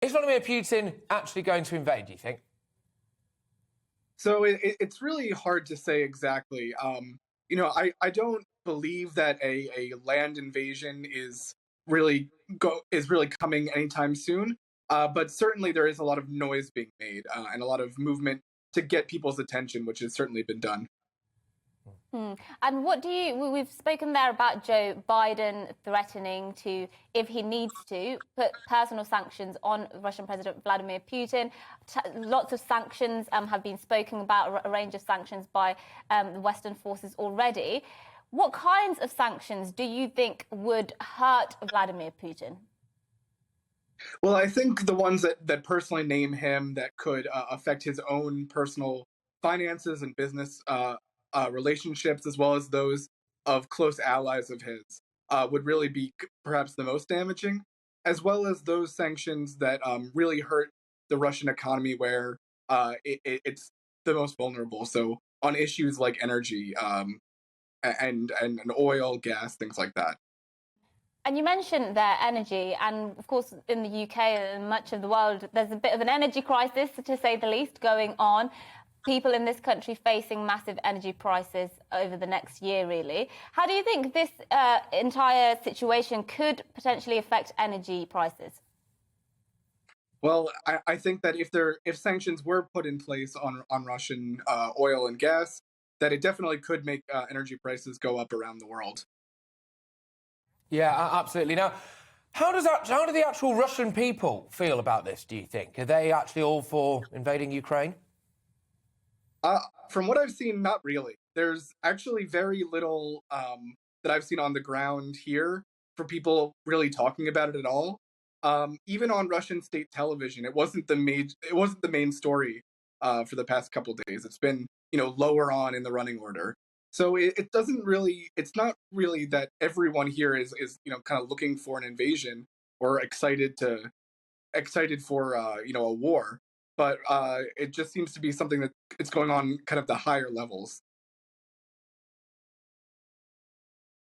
Is Vladimir Putin actually going to invade, do you think? So it's really hard to say exactly. I don't believe that a land invasion is really coming anytime soon. But certainly there is a lot of noise being made and a lot of movement to get people's attention, which has certainly been done. And we've spoken there about Joe Biden threatening to, if he needs to, put personal sanctions on Russian President Vladimir Putin. Lots of sanctions have been spoken about, a range of sanctions by the Western forces already. What kinds of sanctions do you think would hurt Vladimir Putin? Well, I think the ones that personally name him that could affect his own personal finances and business relationships, as well as those of close allies of his, would really be perhaps the most damaging, as well as those sanctions that really hurt the Russian economy, where it's the most vulnerable. So on issues like energy and oil, gas, things like that. And you mentioned their energy, and of course in the UK and much of the world, there's a bit of an energy crisis, to say the least, going on. People in this country facing massive energy prices over the next year, really. How do you think this entire situation could potentially affect energy prices? Well, I think that if sanctions were put in place on Russian oil and gas, that it definitely could make energy prices go up around the world. Yeah, absolutely. Now, how do the actual Russian people feel about this, do you think? Are they actually all for invading Ukraine? From what I've seen, not really. There's actually very little that I've seen on the ground here for people really talking about it at all. Even on Russian state television, it wasn't the main story for the past couple days. It's been lower on in the running order. So it's not really that everyone here is kind of looking for an invasion or excited for a war, but it just seems to be something that it's going on kind of the higher levels.